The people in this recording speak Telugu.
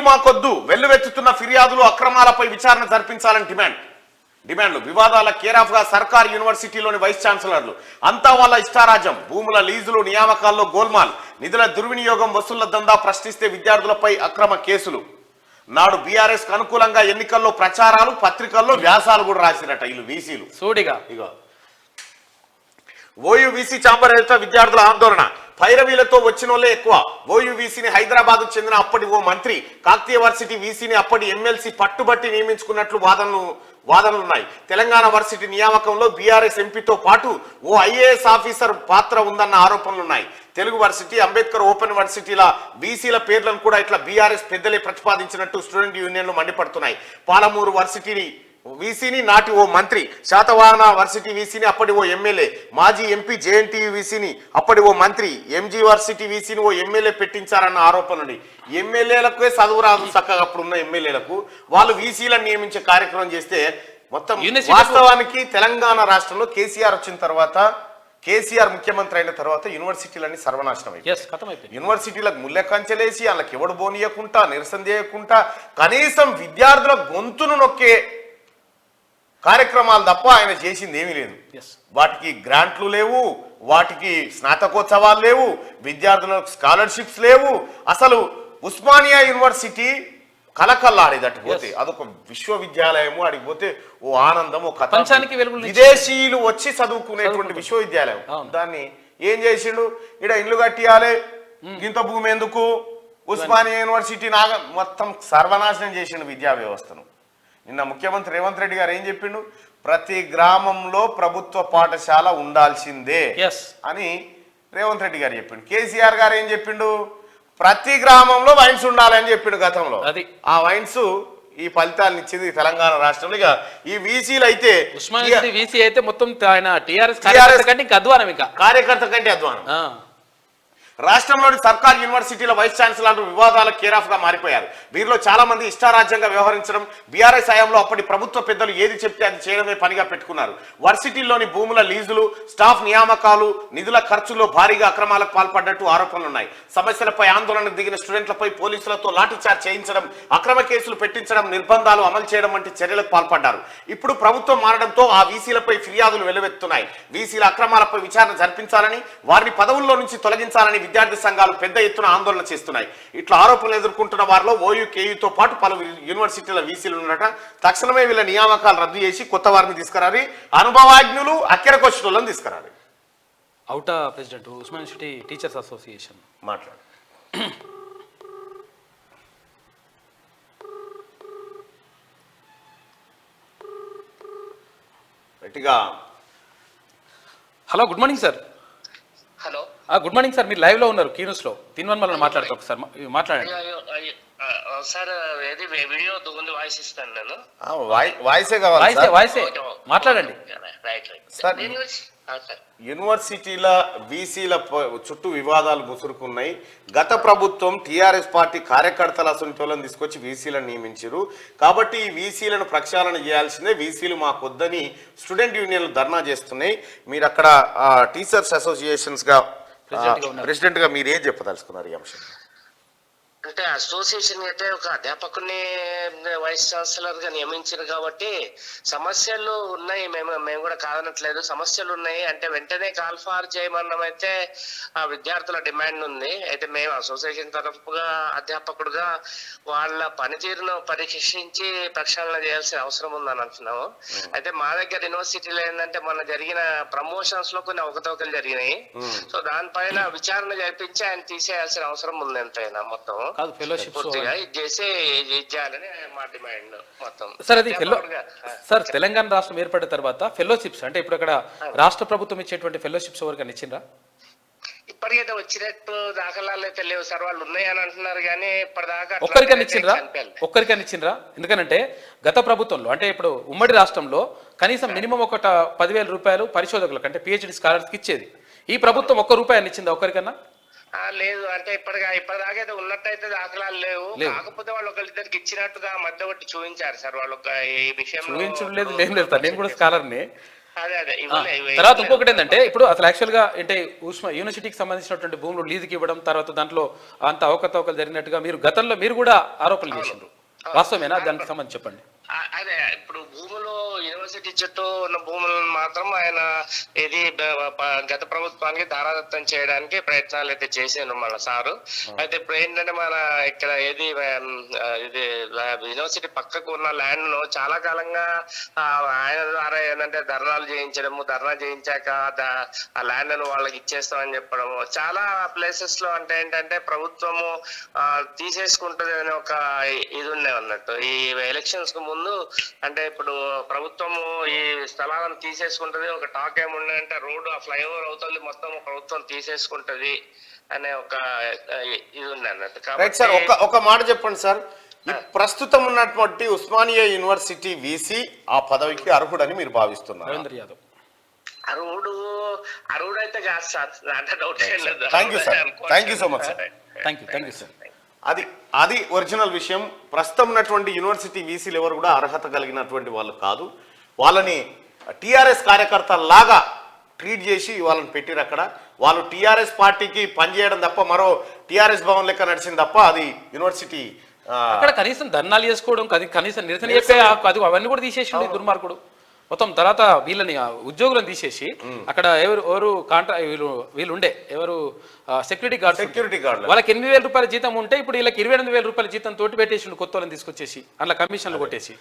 మాకొద్దు, వెల్లువెత్తుతున్న ఫిర్యాదులు అక్రమాలపై విచారణ జరిపించాలని డిమాండ్లు. వివాదాల కేరాఫ్ గా సర్కార్ యూనివర్సిటీలోని వైస్ ఛాన్సలర్లు. అంతా వాళ్ళ ఇష్టారాజ్యం. భూముల లీజులు, నియామకాల్లో గోల్మాల్, నిధుల దుర్వినియోగం, వసూళ్ల దందా ప్రశ్నిస్తే విద్యార్థులపై అక్రమ కేసులు. నాడు బీఆర్ఎస్ కు అనుకూలంగా ఎన్నికల్లో ప్రచారాలు, పత్రికల్లో వ్యాసాలు కూడా రాసిరట వీళ్ళు వీసీలు. సూడిగా ఇగో ఓయూవీసీ ఛాంబర్ ఎదుట విద్యార్థుల ఆందోళన. పైరవీలతో వచ్చిన వాళ్ళే ఎక్కువ. ఓయూవీసీని హైదరాబాద్ చెందిన అప్పటి ఓ మంత్రి, కాకతీయ వర్సిటీ వీసీని అప్పటి ఎమ్మెల్సీ పట్టుబట్టి నియమించుకున్నట్లు వాదనలున్నాయి. తెలంగాణ వర్సిటీ నియామకంలో బీఆర్ఎస్ ఎంపీతో పాటు ఓ ఐఏఎస్ ఆఫీసర్ పాత్ర ఉందన్న ఆరోపణలున్నాయి. తెలుగు వర్సిటీ, అంబేద్కర్ ఓపెన్ వర్సిటీల వీసీల పేర్లను కూడా ఇట్లా బీఆర్ఎస్ పెద్దలే ప్రతిపాదించినట్టు స్టూడెంట్ యూనియన్లు మండిపడుతున్నాయి. పాలమూరు వర్సిటీని వీసీని నాటి ఓ మంత్రి, శాతవాహన వర్సిటీ వీసీని అప్పటి ఓ ఎమ్మెల్యే, మాజీ ఎంపీ జేఎన్టీయూ వీసీని అప్పటి ఓ మంత్రి, ఎంజీ వర్సిటీ వీసీని ఓ ఎమ్మెల్యే పెట్టించారన్న ఆరోపణలు. ఎమ్మెల్యేలకే చదువు రాదు చక్కగా అప్పుడున్న ఎమ్మెల్యేలకు, వాళ్ళు వీసీలను నియమించే కార్యక్రమం చేస్తే మొత్తం. వాస్తవానికి తెలంగాణ రాష్ట్రంలో కేసీఆర్ వచ్చిన తర్వాత, కేసీఆర్ ముఖ్యమంత్రి అయిన తర్వాత యూనివర్సిటీలన్నీ సర్వనాశనం అయిపోయి, యూనివర్సిటీలకు ముల్లె కంచెలేసి వాళ్ళకి ఎవడు బోనియకుండా, నిరసన చేయకుండా, కనీసం విద్యార్థుల గొంతును నొక్కే కార్యక్రమాలు తప్ప ఆయన చేసింది ఏమీ లేదు. వాటికి గ్రాంట్లు లేవు, వాటికి స్నాతకోత్సవాలు లేవు, విద్యార్థులకు స్కాలర్షిప్స్ లేవు. అసలు ఉస్మానియా యూనివర్సిటీ కలకల్లాడేదట్టు పోతే అదొక విశ్వవిద్యాలయము. అడిగి పోతే ఓ ఆనందం, ఓ కథ, విదేశీయులు వచ్చి చదువుకునేటువంటి విశ్వవిద్యాలయం. దాన్ని ఏం చేసిండు, ఇక్కడ ఇల్లు కట్టియాలి, ఇంత భూమి ఎందుకు, ఉస్మానియా యూనివర్సిటీ మొత్తం సర్వనాశనం చేసిండు విద్యా వ్యవస్థను. నిన్న ముఖ్యమంత్రి రేవంత్ రెడ్డి గారు ఏం చెప్పిండు, ప్రతి గ్రామంలో ప్రభుత్వ పాఠశాల ఉండాల్సిందే అని రేవంత్ రెడ్డి గారు చెప్పిండు. కేసీఆర్ గారు ఏం చెప్పిండు, ప్రతి గ్రామంలో వైన్స్ ఉండాలని చెప్పిండు గతంలో. ఆ వైన్స్ ఈ ఫలితాలను ఇచ్చింది తెలంగాణ రాష్ట్రంలో. ఇక ఈ వీసీలు అయితే, వీసీ అయితే మొత్తం ఆయన టీఆర్ఎస్ కార్యకర్త కంటే అధ్వానం. రాష్ట్రంలోని సర్కార్ యూనివర్సిటీల వైస్ ఛాన్సలర్లు వివాదాల కేరాఫ్ గా మారిపోయారు. వీరిలో చాలా మంది ఇష్టారాజ్యంగా వ్యవహరించడం, బీఆర్ఎస్ హయాంలో అప్పటి ప్రభుత్వ పెద్దలు ఏది చెప్తే అది చేయడమే పనిగా పెట్టుకున్నారు. వర్సిటీల్లోని భూముల లీజులు, స్టాఫ్ నియామకాలు, నిధుల ఖర్చులో భారీగా అక్రమాలకు పాల్పడ్డట్టు ఆరోపణలున్నాయి. సమస్యలపై ఆందోళనకు దిగిన స్టూడెంట్లపై పోలీసులతో లాఠీచార్జ్ చేయించడం, అక్రమ కేసులు పెట్టించడం, నిర్బంధాలు అమలు చేయడం వంటి చర్యలకు పాల్పడ్డారు. ఇప్పుడు ప్రభుత్వం మారడంతో ఆ వీసీలపై ఫిర్యాదులు వెల్లువెత్తున్నాయి. వీసీల అక్రమాలపై విచారణ జరిపించాలని, వారిని పదవుల్లో నుంచి తొలగించాలని విద్యార్థి సంఘాలు పెద్ద ఎత్తున ఆందోళన చేస్తున్నాయి. ఇట్లా ఆరోపణలు ఎదుర్కొంటున్న వారిలో ఓయూ, కేయూతో పాటు పలు యూనివర్సిటీల వీసీలు ఉన్నట. తక్షణమే వీళ్ళ నియామకాలు రద్దు చేసి కొత్త వారిని తీసుకురాలి, అనుభవజ్ఞులు, అక్కెరకొచ్చులను తీసుకురాలి. అవుటా president Osmania university teachers association మాట్లాడు. Hello, good morning sir. Hello, good morning sir. మీరు లైవ్ లో ఉన్నారు కీనూస్ లో. తిన్వన్ మళ్ళీ మాట్లాడతారు ఒకసారి, మాట్లాడండి సార్. ఏది వీడియో ఉంది, వాయిస్ ఇస్తాను నేను. వాయిసే కావాలి, వాయిసే మాట్లాడండి. యూనివర్సిటీల వీసీల చుట్టూ వివాదాలు ముసురుకున్నాయి. గత ప్రభుత్వం టీఆర్ఎస్ పార్టీ కార్యకర్తల అసంతోలను తీసుకొచ్చి వీసీలను నియమించారు. కాబట్టి ఈ వీసీలను ప్రక్షాళన చేయాల్సిందే, వీసీలు మాకొద్దని స్టూడెంట్ యూనియన్లు ధర్నా చేస్తున్నాయి. మీరు అక్కడ టీచర్స్ అసోసియేషన్స్ గా ప్రెసిడెంట్ గా మీరు ఏం చెప్పదలుచుకున్నారు ఈ అంశం? అంటే అసోసియేషన్ అయితే ఒక అధ్యాపకుని వైస్ ఛాన్సలర్ గా నియమించారు కాబట్టి సమస్యలు ఉన్నాయి. మేము కూడా కాదనట్లేదు, సమస్యలు ఉన్నాయి. అంటే వెంటనే కాల్ఫార్ చేయమన్నమైతే అయితే ఆ విద్యార్థుల డిమాండ్ ఉంది. అయితే మేము అసోసియేషన్ తరఫుగా అధ్యాపకుడుగా వాళ్ళ పనితీరును పరీక్షించి ప్రక్షాళన చేయాల్సిన అవసరం ఉందని అంటున్నాము. అయితే మా దగ్గర యూనివర్సిటీలో ఏంటంటే మొన్న జరిగిన ప్రమోషన్స్ లో కొన్ని అవకతవకలు జరిగినాయి. సో దానిపైన విచారణ జరిపించి ఆయన తీసేయాల్సిన అవసరం ఉంది ఎంతైనా. మొత్తం సార్, తెలంగాణ రాష్ట్రం ఏర్పడిన తర్వాత ఫెలోషిప్స్ అంటే ఇప్పుడు అక్కడ రాష్ట్ర ప్రభుత్వం ఇచ్చేటువంటి ఫెలోషిప్స్ ఎవరికైనా ఇచ్చిండ్రా? ఇప్పటికైతే వచ్చినట్టు దాఖలాలు అయితే లేవు సార్. వాళ్ళు ఉన్నాయని అంటున్నారు కానీ ఇప్పటిదాకా ఒక్కరికైనా ఇచ్చిండ్రా? ఎందుకనంటే గత ప్రభుత్వంలో అంటే ఇప్పుడు ఉమ్మడి రాష్ట్రంలో కనీసం మినిమం ఒక 10,000 రూపాయలు పరిశోధకులకు అంటే పిహెచ్డి స్కాలర్స్కి ఇచ్చేది. ఈ ప్రభుత్వం ₹1 ఇచ్చిందా ఒక్కరికన్నా? లేదు. అంటే ఇప్పటిదాకా అయితే ఉన్నట్టయితే దాఖలాలు లేవు. కాకపోతే వాళ్ళు ఒకరిద్దరికి ఇచ్చినట్టుగా మధ్య ఒకటి చూపించారు సార్. వాళ్ళు ఈ విషయం చూపించడం లేదు, లేదు సార్. నేను కూడా స్కాలర్ని. అదే తర్వాత ఇంకొకటి ఏంటంటే ఇప్పుడు అసలు యాక్చువల్ గా అంటే యూనివర్సిటీకి సంబంధించినటువంటి భూములు లీజుకి ఇవ్వడం, తర్వాత దాంట్లో అంత అవకతవకలు జరిగినట్టుగా మీరు గతంలో మీరు కూడా ఆరోపణలు చేసిండ్రు, వాస్తవమేనా? దానికి సంబంధించి చెప్పండి. అదే ఇప్పుడు భూములు యూనివర్సిటీ చుట్టూ ఉన్న భూములను మాత్రం ఆయన ఇది గత ప్రభుత్వానికి ధారాదత్తం చేయడానికి ప్రయత్నాలు అయితే చేసాను మన సారు. అయితే ఇప్పుడు ఏంటంటే మన ఇక్కడ ఏది ఇది యూనివర్సిటీ పక్కకు ఉన్న ల్యాండ్ ను చాలా కాలంగా ఆయన ద్వారా ఏంటంటే ధర్నాలు చేయించడము, ధర్నా చేయించాక ఆ ల్యాండ్ ను వాళ్ళకి ఇచ్చేస్తామని చెప్పడము, చాలా ప్లేసెస్ లో అంటే ఏంటంటే ప్రభుత్వము తీసేసుకుంటుంది అనే ఒక ఇది ఉండే అన్నట్టు. ఈ ఎలక్షన్స్ కు ముందు అంటే ఇప్పుడు ప్రభుత్వము ఈ స్థలాలను తీసేసుకుంటది, ఒక టాక్ ఏముండే రోడ్డు ఆ ఫ్లైఓవర్ అవుతుంది మొత్తం ప్రభుత్వం తీసేసుకుంటది అనే ఒక ఇది ఉంది అన్నట్టు. రైట్ సార్, ఒక మాట చెప్పండి సార్. ఈ ప్రస్తుతం ఉన్నటువంటి ఉస్మానియా యూనివర్సిటీ వీసీ ఆ పదవికి అర్హుడని మీరు భావిస్తున్నారు? రవీంద్ర యాదవ్ అర్హుడు అయితే కాదు సార్, అంటే డౌట్ ఏం లేదు. Thank you sir, thank you so much sir. Thank you sir. అది ఒరిజినల్ విషయం. ప్రస్తుతం ఉన్నటువంటి యూనివర్సిటీ వీసీలు ఎవరు కూడా అర్హత కలిగినటువంటి వాళ్ళు కాదు. వాళ్ళని టీఆర్ఎస్ కార్యకర్తలాగా ట్రీట్ చేసి వాళ్ళని పెట్టిరు అక్కడ. వాళ్ళు టీఆర్ఎస్ పార్టీకి పనిచేయడం తప్ప మరో టీఆర్ఎస్ భవన్ లెక్క నడిచింది తప్ప అది యూనివర్సిటీ అక్కడ కనీసం ధర్నాలు చేసుకోవడం, కనీసం నిరసన చెప్పే అది అవన్నీ కూడా తీసేసి దుర్మార్గుడు మొత్తం. తర్వాత వీళ్ళని ఉద్యోగులను తీసేసి అక్కడ ఎవరు వీళ్ళు ఉండే ఎవరు సెక్యూరిటీ గార్డ్ వాళ్ళకి 8,000 రూపాయల జీతం ఉంటే ఇప్పుడు వీళ్ళకి 28,000 రూపాయల జీతం తోటి పెట్టేసి కొత్త వాళ్ళని తీసుకొచ్చేసి అట్లా కమిషన్లు కొట్టేసి